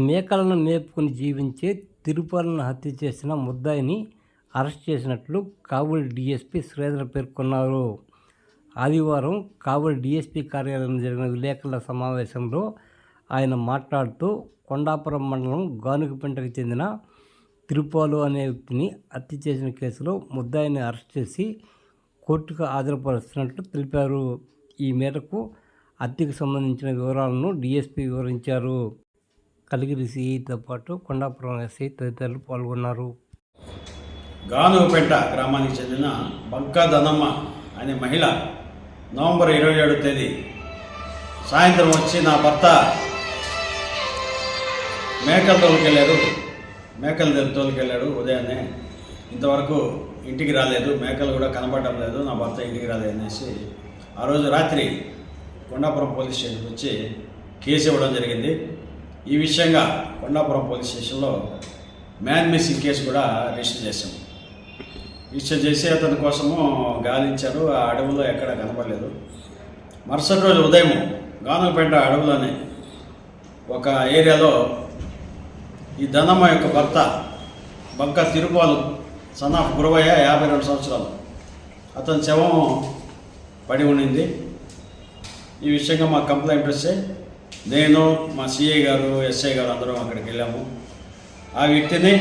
మేకలను మేపుకుని జీవించే తిరుపలను హత్య చేసిన ముద్దాయిని అరెస్ట్ చేసినట్లు కావలి డీఎస్పీ శ్రీధర్ పేర్కొన్నారు. ఆదివారం కావలి డీఎస్పీ కార్యాలయంలో జరిగిన విలేకరుల సమావేశంలో ఆయన మాట్లాడుతూ కొండాపురం మండలం గానుగపెంటకు చెందిన తిరుపాలు అనే వ్యక్తిని హత్య చేసిన కేసులో ముద్దాయిని అరెస్ట్ చేసి కోర్టుకు హాజరుపరుస్తున్నట్లు తెలిపారు. ఈ మేరకు హత్యకు సంబంధించిన వివరాలను డీఎస్పీ వివరించారు. కలిగిరి సిఐతో పాటు కొండాపురం ఎస్ఐ తదితరులు పాల్గొన్నారు. గానుగపెంట గ్రామానికి చెందిన బంకా ధనమ్మ అనే మహిళ నవంబర్ 27వ తేదీ సాయంత్రం వచ్చి నా భర్త మేకలు తోలుకెళ్ళాడు ఉదయాన్నే, ఇంతవరకు ఇంటికి రాలేదు, మేకలు కూడా కనబడడం లేదు, నా భర్త ఇంటికి రాలేదు అనేసి ఆ రోజు రాత్రి కొండాపురం పోలీస్ స్టేషన్కి వచ్చి కేసు ఇవ్వడం జరిగింది. ఈ విషయంగా కొండాపురం పోలీస్ స్టేషన్లో మ్యాన్ మిస్సింగ్ కేసు కూడా రిజిస్టర్ చేశాము. రిజిస్టర్ చేసి అతని కోసము గాలించారు. ఆ అడవులో ఎక్కడ కనపడలేదు. మరుసటి రోజు ఉదయం గానుగపెంట అడవులోనే ఒక ఏరియాలో ఈ ధనమ్మ యొక్క భర్త బంక తిరుపాలు సన్ ఆఫ్ గురవయ్య 52 సంవత్సరాలు అతని శవం పడి ఉండింది. ఈ విషయంగా మా కంప్లైంట్ వస్తే నేను, మా సిఐ గారు, ఎస్ఐ గారు అందరం అక్కడికి వెళ్ళాము. ఆ వ్యక్తిని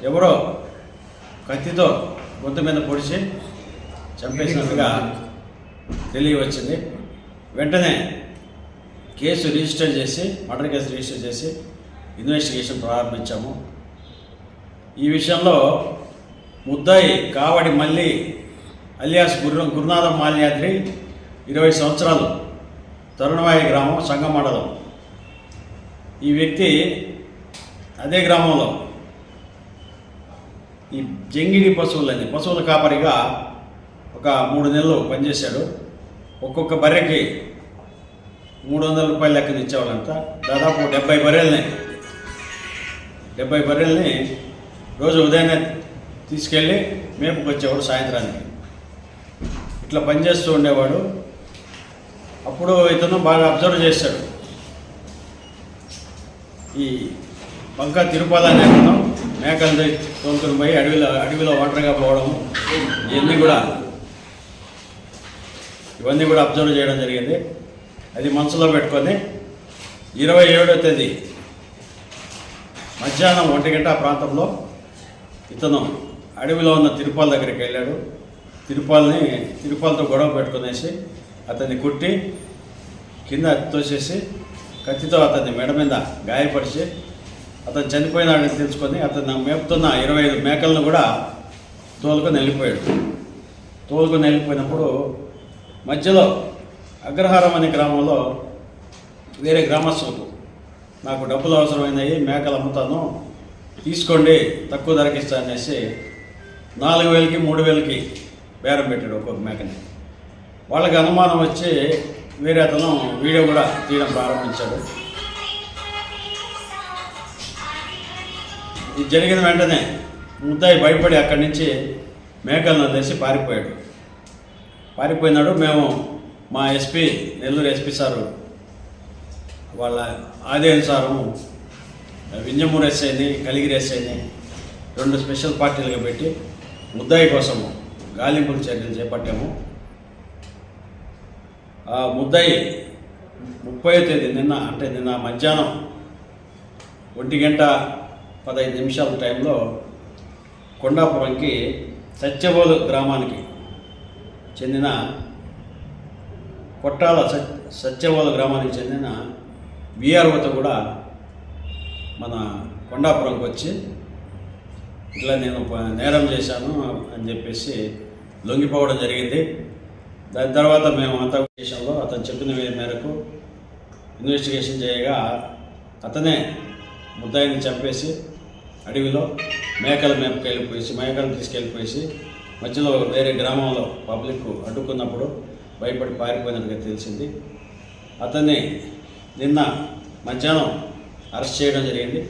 ఎవరో కత్తితో గొంతు మీద పొడిచి చంపేసినట్టుగా తెలియవచ్చింది. వెంటనే కేసు రిజిస్టర్ చేసి మర్డర్ కేసు రిజిస్టర్ చేసి ఇన్వెస్టిగేషన్ ప్రారంభించాము. ఈ విషయంలో ముద్దాయి కావడి మల్లి అలియాస్ గురునాథం మాల్యాద్రి 20 సంవత్సరాలు, తరుణవాయి గ్రామం, సంగం మండలం. ఈ వ్యక్తి అదే గ్రామంలో ఈ జంగిడి పశువుల కాపరిగా ఒక 3 నెలలు పనిచేశాడు. ఒక్కొక్క బర్రెకి 300 రూపాయల లెక్కన ఇచ్చేవాళ్ళంట. దాదాపు 70 బర్రెల్ని రోజు ఉదయాన్నే తీసుకెళ్ళి మేపుకొచ్చేవాడు సాయంత్రానికి. ఇట్లా పనిచేస్తూ ఉండేవాడు. అప్పుడు ఇతను బాగా అబ్జర్వ్ చేశాడు. ఈ బంకా తిరుపాల అనే అతను మేకలు తోలుకొని పోయి అడవిలో ఒంటరిగా పోవడం ఇవన్నీ కూడా అబ్జర్వ్ చేయడం జరిగింది. అది మనసులో పెట్టుకొని 27వ తేదీ మధ్యాహ్నం 1 గంట ప్రాంతంలో ఇతను అడవిలో ఉన్న తిరుపాల దగ్గరికి వెళ్ళాడు. తిరుపాలతో గొడవ పెట్టుకునేసి అతన్ని కుట్టి కింద తోసేసి కత్తితో అతన్ని మెడ మీద గాయపరిచి అతను చనిపోయినాడని తెలుసుకొని అతను మేపుతున్న 25 మేకలను కూడా తోలుకొని వెళ్ళిపోయినప్పుడు మధ్యలో అగ్రహారం అనే గ్రామంలో వేరే గ్రామస్తులకు నాకు డబ్బులు అవసరమైనవి, మేకలు అమ్ముతాను, తీసుకోండి, తక్కువ ధరకి ఇస్తా అనేసి 4,000కి 3,000కి బేరం పెట్టాడు ఒక్కొక్క మేకని. వాళ్ళకి అనుమానం వచ్చి వేరే అతను వీడియో కూడా తీయడం ప్రారంభించాడు. ఇది జరిగిన వెంటనే ముద్దాయి భయపడి అక్కడి నుంచి మేకలను వదిలేసి పారిపోయినాడు. మేము మా ఎస్పీ, నెల్లూరు ఎస్పీ సారు వాళ్ళ ఆదేశానుసారం వింజమూరు ఎస్ఐని, కలిగిరి ఎస్ఐని 2 స్పెషల్ పార్టీలుగా పెట్టి ముద్దాయి కోసము గాలింపుల చర్యలు చేపట్టాము. ఆ ముద్దాయి 30వ తేదీ నిన్న మధ్యాహ్నం 1:15 టైంలో కొండాపురంకి సత్యవోలు గ్రామానికి చెందిన కొట్టాల సత్యవోలు గ్రామానికి చెందిన విఆర్ఓతో కూడా మన కొండాపురంకి వచ్చి ఇట్లా నేను నేరం చేశాను అని చెప్పేసి లొంగిపోవడం జరిగింది. దాని తర్వాత మేము అంతా విషయంలో అతను చెప్పిన మేరకు ఇన్వెస్టిగేషన్ చేయగా అతనే ముద్దాయిని చంపేసి అడవిలో మేకలు తీసుకెళ్ళిపోయేసి మధ్యలో వేరే గ్రామంలో పబ్లిక్ అడ్డుకున్నప్పుడు భయపడి పారిపోయినట్టుగా తెలిసింది. అతన్ని నిన్న మధ్యాహ్నం అరెస్ట్ చేయడం జరిగింది.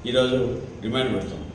ఈరోజు రిమాండ్ పెడుతుంది.